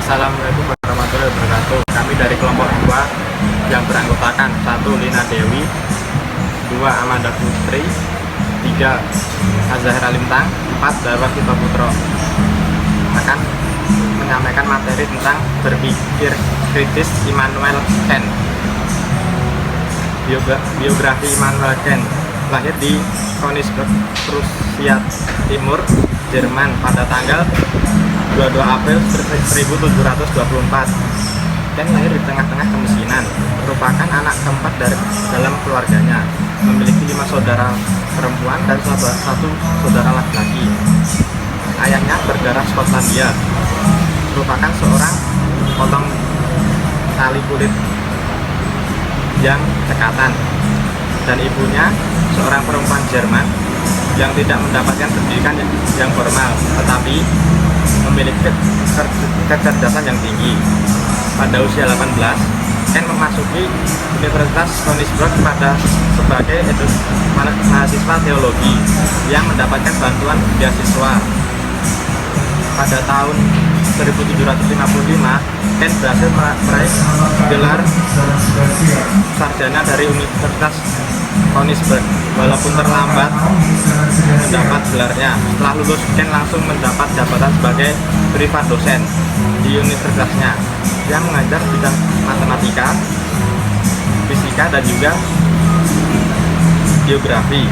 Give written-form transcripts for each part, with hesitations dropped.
Assalamualaikum warahmatullahi wabarakatuh. Kami dari kelompok 2 yang beranggotakan 1. Lina Dewi, 2. Amanda Putri, 3. Azahra Lintang, 4. Darwa Kita Putro akan menyampaikan materi tentang berpikir kritis Immanuel Kant. Biografi Immanuel Kant lahir di Königsberg, Prusia Timur, Jerman pada tanggal 22 April 1724. Kant lahir di tengah-tengah kemiskinan, merupakan anak keempat dalam keluarganya, memiliki 5 saudara perempuan dan 1 saudara laki-laki. Ayahnya berdarah Skotlandia, merupakan seorang potong tali kulit yang cekatan, dan ibunya seorang perempuan Jerman yang tidak mendapatkan pendidikan yang formal, tetapi memiliki kecerdasan yang tinggi. Pada usia 18, Kant memasuki Universitas Königsberg sebagai mahasiswa teologi yang mendapatkan bantuan beasiswa. Pada tahun 1755, Kant berhasil meraih gelar sarjana dari Universitas Königsberg, walaupun terlambat mendapat gelarnya. Setelah lulus, Kant langsung mendapat jabatan sebagai privat dosen di universitasnya yang mengajar bidang matematika, fisika, dan juga geografi.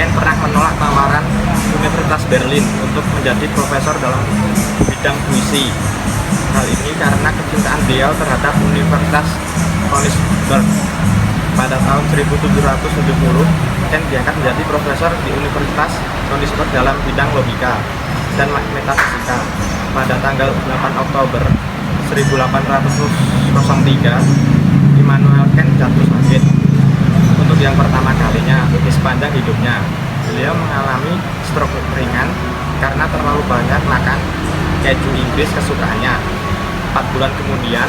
Kant pernah menolak tawaran Universitas Berlin untuk menjadi profesor dalam bidang puisi. Hal ini karena kecintaan beliau terhadap Universitas Königsberg. Pada tahun 1770, Kant diangkat menjadi profesor di Universitas Königsberg dalam bidang logika dan metafisika. Pada tanggal 8 Oktober 1803, Immanuel Kant jatuh sakit untuk yang pertama kalinya di sepanjang hidupnya. Beliau mengalami stroke ringan karena terlalu banyak makan keju Inggris kesukaannya. 4 bulan kemudian,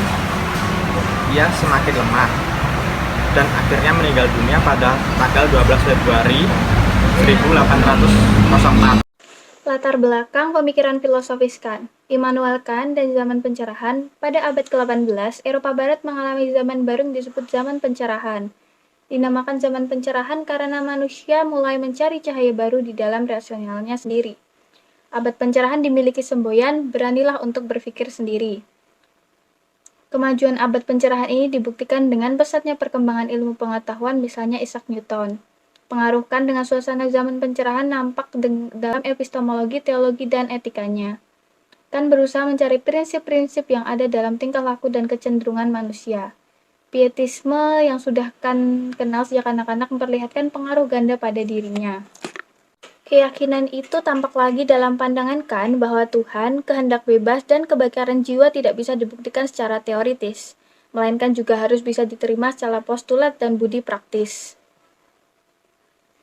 ia semakin lemah dan akhirnya meninggal dunia pada tanggal 12 Februari 1804. Latar belakang pemikiran filosofis Kant. Immanuel Kant dan zaman pencerahan. Pada abad ke-18, Eropa Barat mengalami zaman baru yang disebut zaman pencerahan. Dinamakan zaman pencerahan karena manusia mulai mencari cahaya baru di dalam rasionalnya sendiri. Abad pencerahan dimiliki semboyan, beranilah untuk berpikir sendiri. Kemajuan abad pencerahan ini dibuktikan dengan pesatnya perkembangan ilmu pengetahuan, misalnya Isaac Newton. Pengaruh Kant dengan suasana zaman pencerahan nampak dalam epistemologi, teologi, dan etikanya. Kant berusaha mencari prinsip-prinsip yang ada dalam tingkah laku dan kecenderungan manusia. Pietisme yang sudah Kant kenal sejak anak-anak memperlihatkan pengaruh ganda pada dirinya. Keyakinan itu tampak lagi dalam pandangan Kant bahwa Tuhan, kehendak bebas, dan kebakaran jiwa tidak bisa dibuktikan secara teoritis, melainkan juga harus bisa diterima secara postulat dan budi praktis.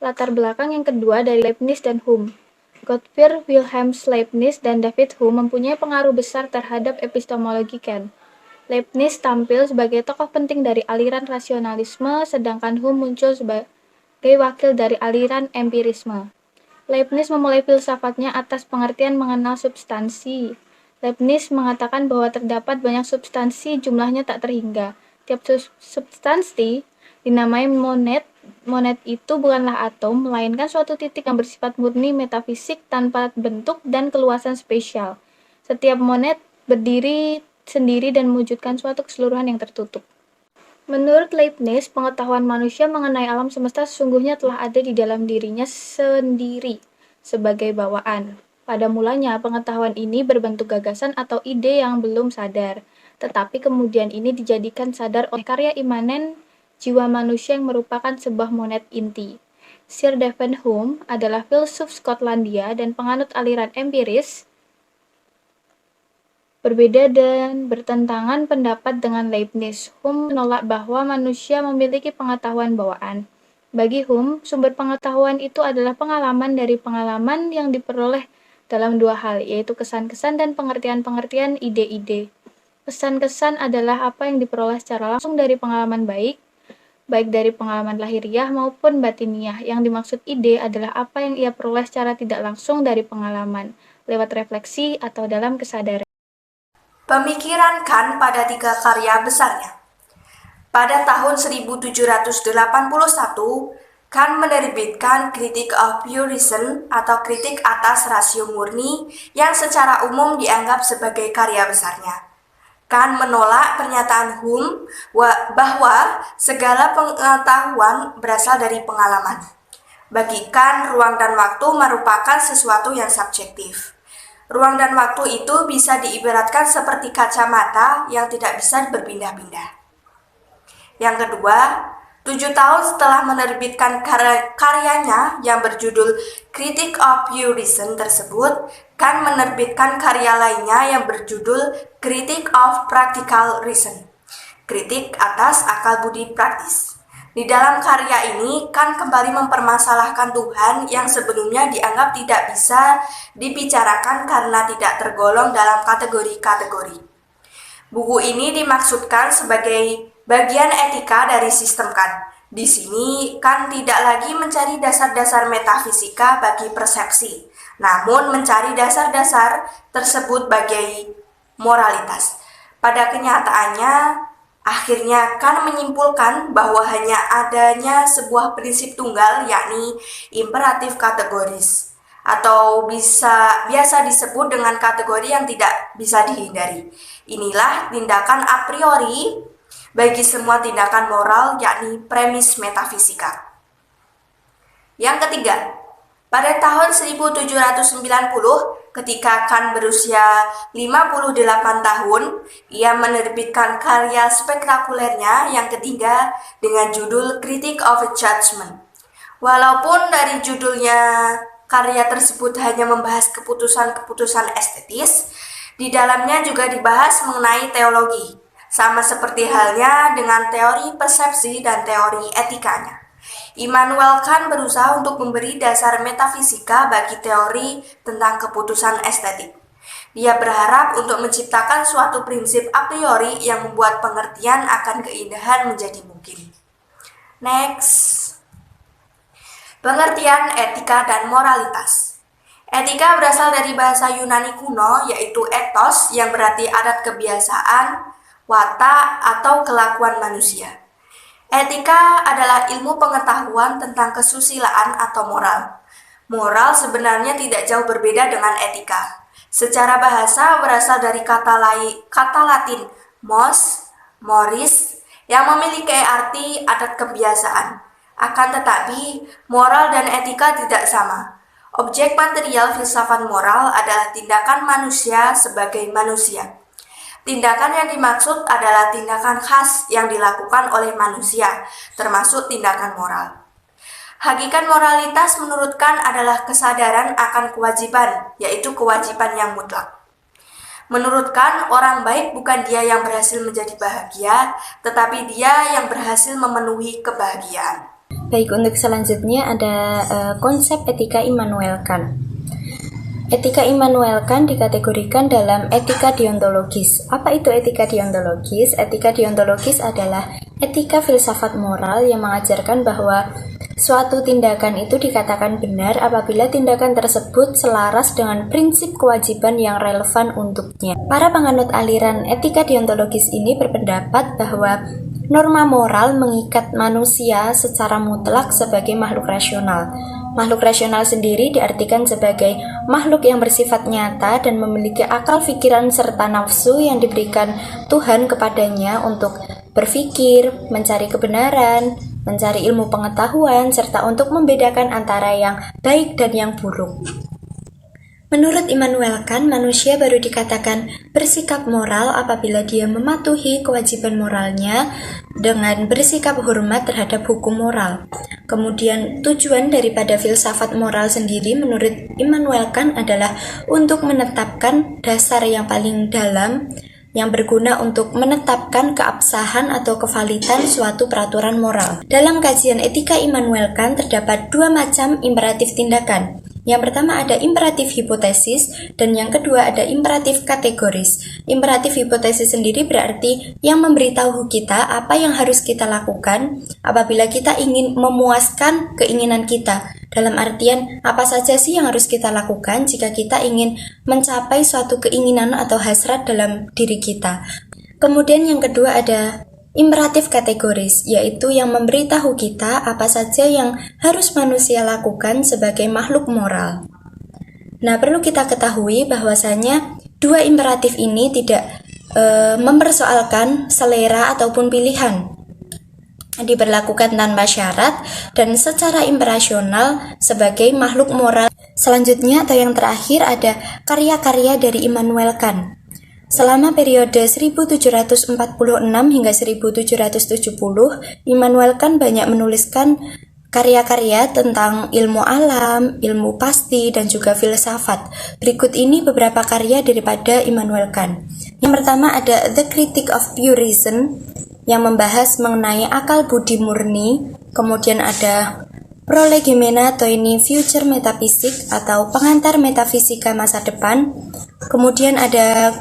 Latar belakang yang kedua dari Leibniz dan Hume. Gottfried Wilhelm Leibniz dan David Hume mempunyai pengaruh besar terhadap epistemologi Kant. Leibniz tampil sebagai tokoh penting dari aliran rasionalisme, sedangkan Hume muncul sebagai wakil dari aliran empirisme. Leibniz memulai filsafatnya atas pengertian mengenal substansi. Leibniz mengatakan bahwa terdapat banyak substansi, jumlahnya tak terhingga. Tiap substansi dinamai monet. Monet itu bukanlah atom, melainkan suatu titik yang bersifat murni metafisik tanpa bentuk dan keluasan spesial. Setiap monet berdiri sendiri dan mewujudkan suatu keseluruhan yang tertutup. Menurut Leibniz, pengetahuan manusia mengenai alam semesta sesungguhnya telah ada di dalam dirinya sendiri sebagai bawaan. Pada mulanya, pengetahuan ini berbentuk gagasan atau ide yang belum sadar, tetapi kemudian ini dijadikan sadar oleh karya imanen jiwa manusia yang merupakan sebuah monet inti. Sir David Hume adalah filsuf Skotlandia dan penganut aliran empiris. Berbeda dan bertentangan pendapat dengan Leibniz, Hume menolak bahwa manusia memiliki pengetahuan bawaan. Bagi Hume, sumber pengetahuan itu adalah pengalaman dari pengalaman yang diperoleh dalam 2 hal, yaitu kesan-kesan dan pengertian-pengertian ide-ide. Kesan-kesan adalah apa yang diperoleh secara langsung dari pengalaman baik dari pengalaman lahiriah maupun batiniah. Yang dimaksud ide adalah apa yang ia peroleh secara tidak langsung dari pengalaman, lewat refleksi atau dalam kesadaran. Pemikiran Kant pada 3 karya besarnya. Pada tahun 1781, Kant menerbitkan Critique of Pure Reason atau kritik atas rasio murni yang secara umum dianggap sebagai karya besarnya. Kant menolak pernyataan Hume bahwa segala pengetahuan berasal dari pengalaman. Bagi Kant, ruang dan waktu merupakan sesuatu yang subjektif. Ruang dan waktu itu bisa diibaratkan seperti kacamata yang tidak bisa berpindah-pindah. Yang kedua, 7 tahun setelah menerbitkan karyanya yang berjudul Critique of Pure Reason tersebut, Kant menerbitkan karya lainnya yang berjudul Critique of Practical Reason, kritik atas akal budi praktis. Di dalam karya ini, Kant kembali mempermasalahkan Tuhan yang sebelumnya dianggap tidak bisa dibicarakan karena tidak tergolong dalam kategori-kategori. Buku ini dimaksudkan sebagai bagian etika dari sistem Kant. Di sini, Kant tidak lagi mencari dasar-dasar metafisika bagi persepsi, namun mencari dasar-dasar tersebut bagi moralitas. Pada kenyataannya, akhirnya Kant menyimpulkan bahwa hanya adanya sebuah prinsip tunggal, yakni imperatif kategoris, atau biasa disebut dengan kategori yang tidak bisa dihindari. Inilah tindakan a priori bagi semua tindakan moral, yakni premis metafisika. Yang ketiga, pada tahun 1790, ketika Kant berusia 58 tahun, ia menerbitkan karya spektakulernya yang ketiga dengan judul Critique of Judgment. Walaupun dari judulnya karya tersebut hanya membahas keputusan-keputusan estetis, di dalamnya juga dibahas mengenai teologi, sama seperti halnya dengan teori persepsi dan teori etikanya. Immanuel Kant berusaha untuk memberi dasar metafisika bagi teori tentang keputusan estetik. Dia berharap untuk menciptakan suatu prinsip a priori yang membuat pengertian akan keindahan menjadi mungkin. Next. Pengertian etika dan moralitas. Etika berasal dari bahasa Yunani kuno, yaitu ethos yang berarti adat kebiasaan, watak, atau kelakuan manusia. Etika adalah ilmu pengetahuan tentang kesusilaan atau moral. Moral sebenarnya tidak jauh berbeda dengan etika. Secara bahasa berasal dari kata Latin mos, moris, yang memiliki arti adat kebiasaan. Akan tetapi, moral dan etika tidak sama. Objek material filsafat moral adalah tindakan manusia sebagai manusia. Tindakan yang dimaksud adalah tindakan khas yang dilakukan oleh manusia, termasuk tindakan moral. Hakikat moralitas menurut Kant adalah kesadaran akan kewajiban, yaitu kewajiban yang mutlak. Menurut Kant, orang baik bukan dia yang berhasil menjadi bahagia, tetapi dia yang berhasil memenuhi kebahagiaan. Baik, untuk selanjutnya ada konsep etika Immanuel Kant. Etika Immanuel Kant dikategorikan dalam etika deontologis. Apa itu etika deontologis? Etika deontologis adalah etika filsafat moral yang mengajarkan bahwa suatu tindakan itu dikatakan benar apabila tindakan tersebut selaras dengan prinsip kewajiban yang relevan untuknya. Para penganut aliran etika deontologis ini berpendapat bahwa norma moral mengikat manusia secara mutlak sebagai makhluk rasional. Makhluk rasional sendiri diartikan sebagai makhluk yang bersifat nyata dan memiliki akal pikiran serta nafsu yang diberikan Tuhan kepadanya untuk berpikir, mencari kebenaran, mencari ilmu pengetahuan, serta untuk membedakan antara yang baik dan yang buruk. Menurut Immanuel Kant, manusia baru dikatakan bersikap moral apabila dia mematuhi kewajiban moralnya dengan bersikap hormat terhadap hukum moral. Kemudian tujuan daripada filsafat moral sendiri menurut Immanuel Kant adalah untuk menetapkan dasar yang paling dalam yang berguna untuk menetapkan keabsahan atau kevalitan suatu peraturan moral. Dalam kajian etika Immanuel Kant terdapat dua macam imperatif tindakan. Yang pertama ada imperatif hipotesis dan yang kedua ada imperatif kategoris. Imperatif hipotesis sendiri berarti yang memberitahu kita apa yang harus kita lakukan apabila kita ingin memuaskan keinginan kita. Dalam artian, apa saja sih yang harus kita lakukan jika kita ingin mencapai suatu keinginan atau hasrat dalam diri kita. Kemudian yang kedua ada imperatif kategoris, yaitu yang memberitahu kita apa saja yang harus manusia lakukan sebagai makhluk moral. Nah, perlu kita ketahui bahwasanya dua imperatif ini tidak mempersoalkan selera ataupun pilihan. Diberlakukan tanpa syarat dan secara imperasional sebagai makhluk moral. Selanjutnya atau yang terakhir ada karya-karya dari Immanuel Kant. Selama periode 1746 hingga 1770, Immanuel Kant banyak menuliskan karya-karya tentang ilmu alam, ilmu pasti, dan juga filsafat. Berikut ini beberapa karya daripada Immanuel Kant. Yang pertama ada The Critique of Pure Reason, yang membahas mengenai akal budi murni. Kemudian ada Prolegomena Toini Future Metaphysics atau pengantar metafisika masa depan. Kemudian ada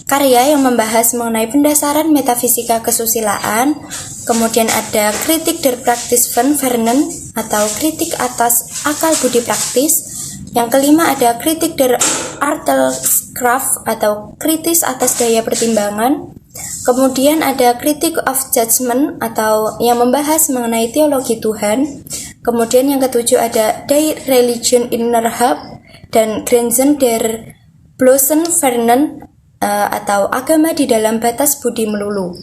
karya yang membahas mengenai pendasaran metafisika kesusilaan. Kemudian ada Kritik der Praxis van Vernon atau kritik atas akal budi praktis. Yang kelima ada Kritik der Artelskraft atau kritis atas daya pertimbangan. Kemudian ada Critic of Judgment atau yang membahas mengenai teologi Tuhan. Kemudian yang ketujuh ada Die Religion innerhalb dan Grenzen der bloßen Vernon atau agama di dalam batas budi melulu.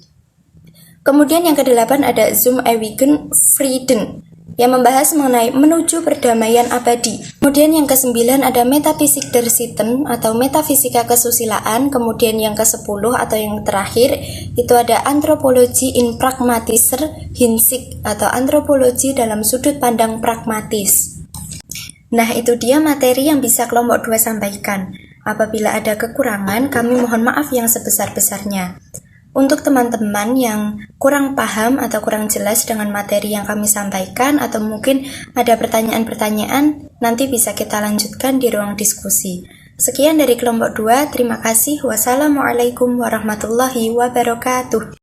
Kemudian yang kedelapan ada Zum ewigen Frieden yang membahas mengenai menuju perdamaian abadi. Kemudian yang kesembilan ada Metafisik der Sitten atau metafisika kesusilaan. Kemudian yang ke-10 atau yang terakhir itu ada Anthropology in pragmatischer Hinsicht atau antropologi dalam sudut pandang pragmatis. Nah, itu dia materi yang bisa kelompok 2 sampaikan. Apabila ada kekurangan, kami mohon maaf yang sebesar-besarnya. Untuk teman-teman yang kurang paham atau kurang jelas dengan materi yang kami sampaikan atau mungkin ada pertanyaan-pertanyaan, nanti bisa kita lanjutkan di ruang diskusi. Sekian dari kelompok 2, terima kasih. Wassalamualaikum warahmatullahi wabarakatuh.